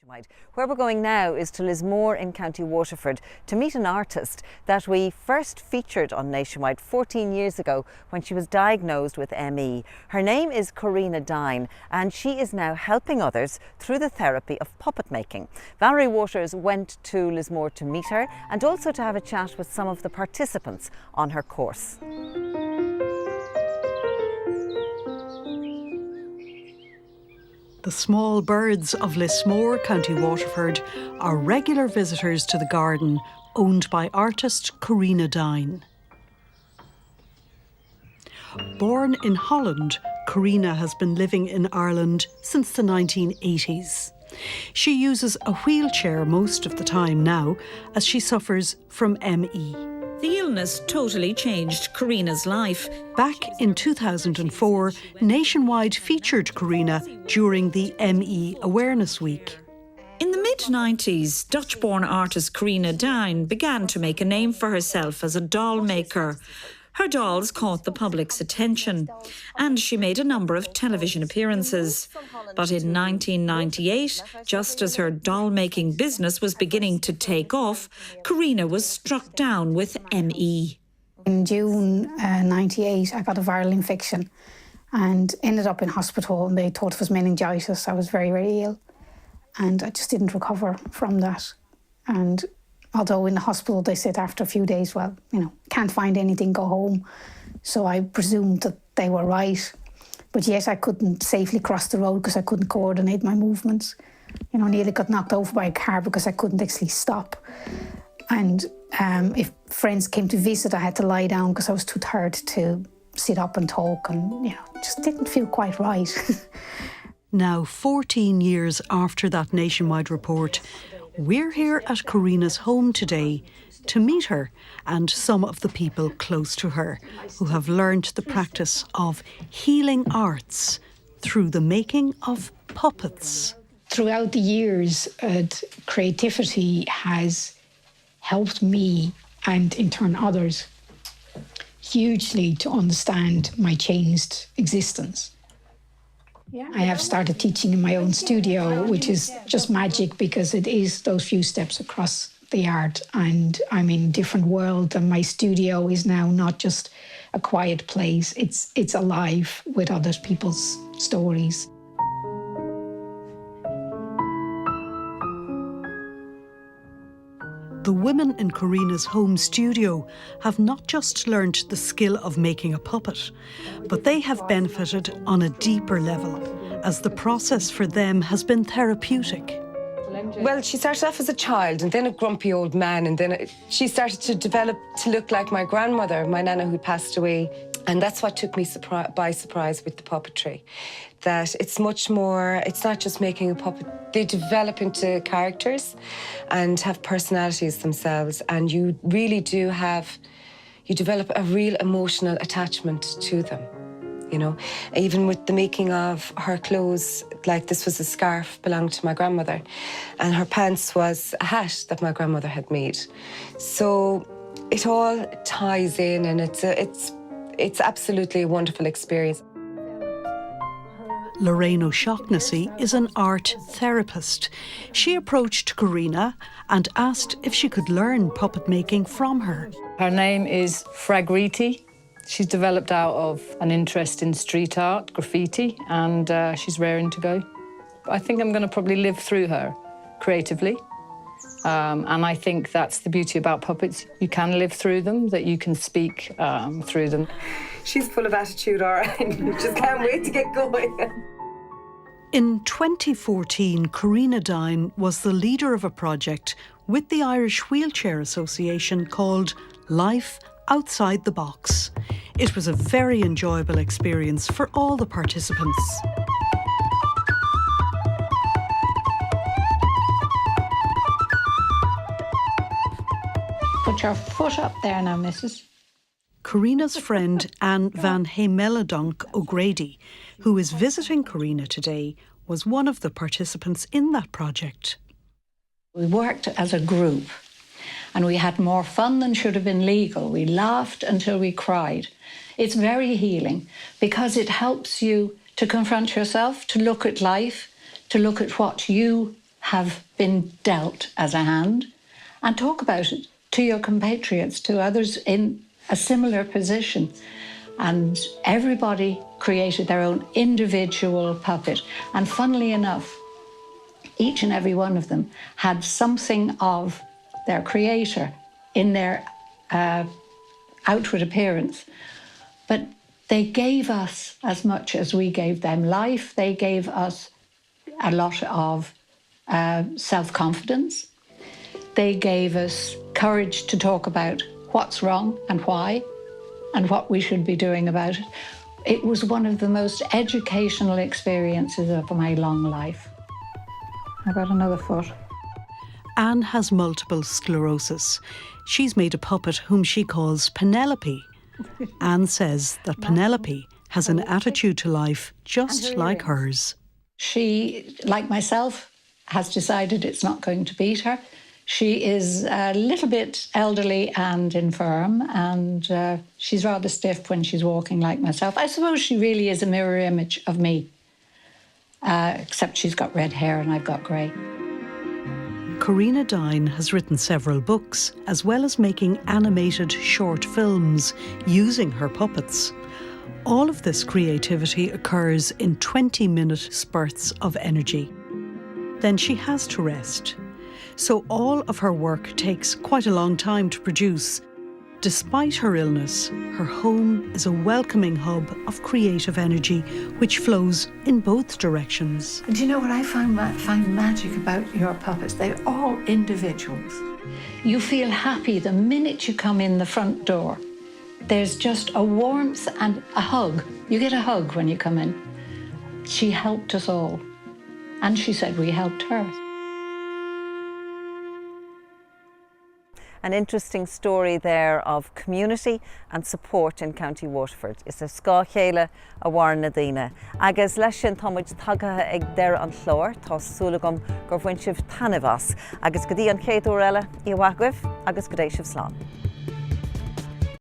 Where we're going now is to Lismore in County Waterford to meet an artist that we first featured on Nationwide 14 years ago when she was diagnosed with ME. Her name is Corina Duyn and she is now helping others through the therapy of puppet making. Valerie Waters went to Lismore to meet her and also to have a chat with some of the participants on her course. The small birds of Lismore, County Waterford, are regular visitors to the garden owned by artist Corina Duyn. Born in Holland, Corina has been living in Ireland since the 1980s. She uses a wheelchair most of the time now as she suffers from ME. The illness totally changed Corina's life. Back in 2004, Nationwide featured Corina during the ME Awareness Week. In the mid-90s, Dutch-born artist Corina Duyn began to make a name for herself as a doll maker. Her dolls caught the public's attention, and she made a number of television appearances. But in 1998, just as her doll-making business was beginning to take off, Corina was struck down with ME. In June '98, I got a viral infection and ended up in hospital, and they thought it was meningitis. I was very, very ill, and I just didn't recover from that. And although in the hospital they said after a few days, well, can't find anything, go home. So I presumed that they were right. But yet I couldn't safely cross the road because I couldn't coordinate my movements. Nearly got knocked over by a car because I couldn't actually stop. And if friends came to visit, I had to lie down because I was too tired to sit up and talk, and just didn't feel quite right. Now, 14 years after that Nationwide report, we're here at Corina's home today to meet her and some of the people close to her who have learned the practice of healing arts through the making of puppets. Throughout the years, creativity has helped me, and in turn others, hugely to understand my changed existence. I have started teaching in my own studio, which is just magic because it is those few steps across the yard, and I'm in a different world, and my studio is now not just a quiet place, it's alive with other people's stories. The women in Corina's home studio have not just learnt the skill of making a puppet, but they have benefited on a deeper level, as the process for them has been therapeutic. Well, she started off as a child and then a grumpy old man, and then she started to develop to look like my grandmother, my nana who passed away. And that's what took me by surprise with the puppetry, that it's much more, it's not just making a puppet. They develop into characters and have personalities themselves, and you really do you develop a real emotional attachment to them, Even with the making of her clothes, like this was a scarf belonged to my grandmother, and her pants was a hat that my grandmother had made. So it all ties in, and it's absolutely a wonderful experience. Lorraine O'Shaughnessy is an art therapist. She approached Corina and asked if she could learn puppet making from her. Her name is Fragriti. She's developed out of an interest in street art, graffiti, and she's raring to go. I think I'm going to probably live through her creatively. And I think that's the beauty about puppets. You can live through them, that you can speak through them. She's full of attitude, all right. Just can't wait to get going. In 2014, Corina Duyn was the leader of a project with the Irish Wheelchair Association called Life Outside the Box. It was a very enjoyable experience for all the participants. Put your foot up there now, missus. Corina's friend Anne van Hemeledonk O'Grady, who is visiting Corina today, was one of the participants in that project. We worked as a group and we had more fun than should have been legal. We laughed until we cried. It's very healing because it helps you to confront yourself, to look at life, to look at what you have been dealt as a hand, and talk about it to your compatriots, to others in a similar position. And everybody created their own individual puppet. And funnily enough, each and every one of them had something of their creator in their outward appearance. But they gave us as much as we gave them life. They gave us a lot of self-confidence. They gave us courage to talk about what's wrong and why, and what we should be doing about it. It was one of the most educational experiences of my long life. I got another foot. Anne has multiple sclerosis. She's made a puppet whom she calls Penelope. Anne says that Penelope has an attitude to life just like hers. She, like myself, has decided it's not going to beat her. She is a little bit elderly and infirm, and she's rather stiff when she's walking like myself. I suppose she really is a mirror image of me, except she's got red hair and I've got grey. Corina Duyn has written several books, as well as making animated short films using her puppets. All of this creativity occurs in 20-minute spurts of energy. Then she has to rest. So all of her work takes quite a long time to produce. Despite her illness, her home is a welcoming hub of creative energy which flows in both directions. And do you know what I find magic about your puppets? They're all individuals. You feel happy the minute you come in the front door. There's just a warmth and a hug. You get a hug when you come in. She helped us all. And she said we helped her. An interesting story there of community and support in County Waterford. Is a scá chéile a bhhair na daoine. Agus leis sin támuid tagatha ag deir an chlár, tá súlagam gur bhain sibh tanamh as. Agus go dtí an chéad uair eile i bhfacmh agus go dtééis sibh slán.